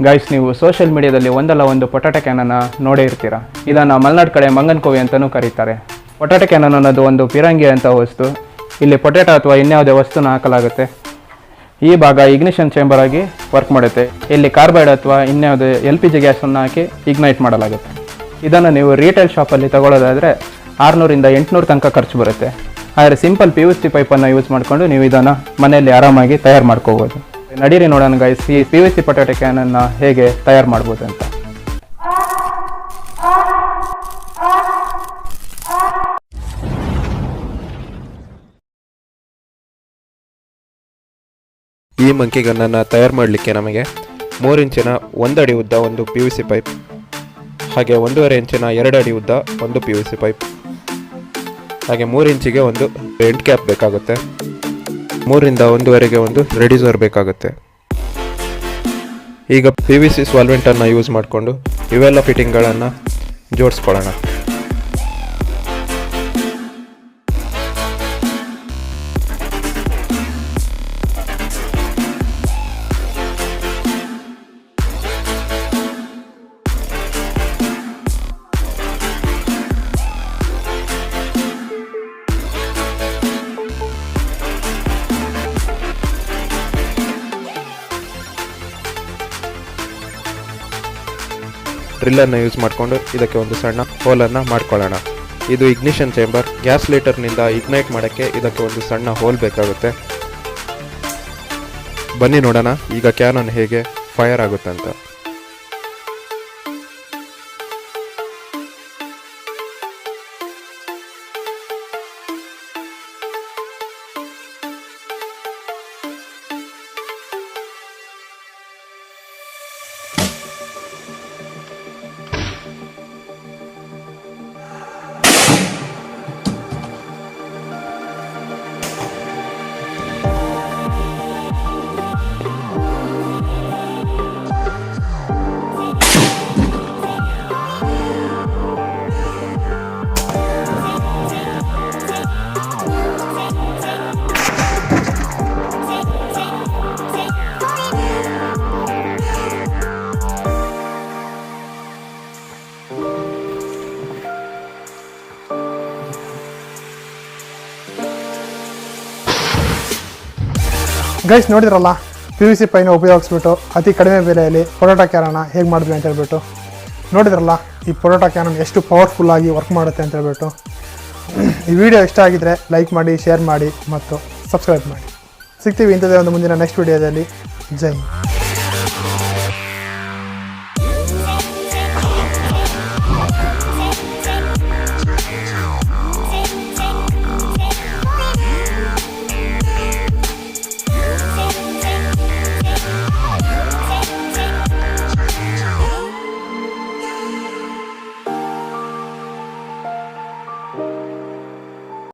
Guys, ನೀವು social ಮೀಡಿಯಾದಲ್ಲಿ ಒಂದಲ್ಲ ಒಂದು ಪೊಟ್ಯಾಟೊ ಕ್ಯಾನನ್ನು ನೋಡೇ ಇರ್ತೀರ. ಇದನ್ನು ಮಲೆನಾಡು ಕಡೆ ಮಂಗನ ಕೋವಿ ಅಂತಲೂ ಕರೀತಾರೆ. ಪೊಟ್ಯಾಟೊ ಕ್ಯಾನನ್ ಅನ್ನೋದು ಒಂದು ಪಿರಂಗಿ ಅಂತ ವಸ್ತು. ಇಲ್ಲಿ ಪೊಟ್ಯಾಟೊ ಅಥವಾ ಇನ್ಯಾವುದೇ ವಸ್ತುನ ಹಾಕಲಾಗುತ್ತೆ. ಈ ಭಾಗ ಇಗ್ನಿಷನ್ ಚೇಂಬರ್ ಆಗಿ ವರ್ಕ್ ಮಾಡುತ್ತೆ. ಇಲ್ಲಿ ಕಾರ್ಬೈಡ್ ಅಥವಾ ಇನ್ಯಾವುದೇ LPG ಗ್ಯಾಸನ್ನು ಹಾಕಿ ಇಗ್ನೈಟ್ ಮಾಡಲಾಗುತ್ತೆ. ಇದನ್ನು ನೀವು ರೀಟೇಲ್ ಶಾಪಲ್ಲಿ ತಗೊಳ್ಳೋದಾದರೆ 600 ಇಂದ 800 ತನಕ ಖರ್ಚು ಬರುತ್ತೆ. ಆದರೆ ಸಿಂಪಲ್ PVC ಪೈಪನ್ನು ಯೂಸ್ ಮಾಡಿಕೊಂಡು ನೀವು ಇದನ್ನು ಮನೆಯಲ್ಲಿ ಆರಾಮಾಗಿ ತಯಾರು ಮಾಡ್ಕೋಬೋದು. ನಡೀರಿ ನೋಡೋಣ ಗೈಸ್, ಈ PVC ಪೊಟ್ಯಾಟೊ ಕ್ಯಾನನ್ನು ಹೇಗೆ ತಯಾರು ಮಾಡ್ಬೋದು ಅಂತ. ಈ ಮಂಕಿ ಗನ್ನನ್ನು ತಯಾರು ಮಾಡಲಿಕ್ಕೆ ನಮಗೆ 3 ಇಂಚಿನ 1 ಅಡಿ ಉದ್ದ ಒಂದು PVC ಪೈಪ್, ಹಾಗೆ 1.5 ಇಂಚಿನ 2 ಅಡಿ ಉದ್ದ ಒಂದು PVC ಪೈಪ್, ಹಾಗೆ 3 ಇಂಚಿಗೆ ಒಂದು ಎಂಡ್ ಕ್ಯಾಪ್ ಬೇಕಾಗುತ್ತೆ. 3 ರಿಂದ 1.5ಗೆ ಒಂದು ರೆಡ್ಯೂಸರ್ ಬೇಕಾಗುತ್ತೆ. ಈಗ PVC ಸಾಲ್ವೆಂಟನ್ನು ಯೂಸ್ ಮಾಡಿಕೊಂಡು ಇವೆಲ್ಲ ಫಿಟ್ಟಿಂಗ್ಗಳನ್ನು ಜೋಡಿಸ್ಕೊಳ್ಳೋಣ. ಡ್ರಿಲ್ಲನ್ನು ಯೂಸ್ ಮಾಡಿಕೊಂಡು ಇದಕ್ಕೆ ಒಂದು ಸಣ್ಣ ಹೋಲನ್ನು ಮಾಡ್ಕೊಳ್ಳೋಣ. ಇದು ಇಗ್ನಿಷನ್ ಚೇಂಬರ್. ಗ್ಯಾಸ್ ಲೀಟರ್ನಿಂದ ಇಗ್ನೈಟ್ ಮಾಡೋಕ್ಕೆ ಇದಕ್ಕೆ ಒಂದು ಸಣ್ಣ ಹೋಲ್ ಬೇಕಾಗುತ್ತೆ. ಬನ್ನಿ ನೋಡೋಣ ಈಗ ಕ್ಯಾನನ್ ಹೇಗೆ ಫೈರ್ ಆಗುತ್ತೆ ಅಂತ. ಗೈಸ್, ನೋಡಿದ್ರಲ್ಲ PVC ಪೈನ ಉಪಯೋಗಿಸ್ಬಿಟ್ಟು ಅತಿ ಕಡಿಮೆ ಬೆಲೆಯಲ್ಲಿ ಪೊಟ್ಯಾಟೊ ಕ್ಯಾನನ್ನು ಹೇಗೆ ಮಾಡಿದ್ವಿ ಅಂತ ಹೇಳ್ಬಿಟ್ಟು. ನೋಡಿದ್ರಲ್ಲ ಈ ಪೊಟ್ಯಾಟೊ ಕ್ಯಾನನ್ ಎಷ್ಟು ಪವರ್ಫುಲ್ಲಾಗಿ ವರ್ಕ್ ಮಾಡುತ್ತೆ ಅಂತ ಹೇಳ್ಬಿಟ್ಟು. ಈ ವಿಡಿಯೋ ಇಷ್ಟ ಆಗಿದ್ರೆ ಲೈಕ್ ಮಾಡಿ, ಶೇರ್ ಮಾಡಿ ಮತ್ತು ಸಬ್ಸ್ಕ್ರೈಬ್ ಮಾಡಿ. ಸಿಗ್ತೀವಿ ಇಂಥದ್ದೇ ಒಂದು ಮುಂದಿನ ನೆಕ್ಸ್ಟ್ ವಿಡಿಯೋದಲ್ಲಿ. ಜೈ ಹಿಂದ್.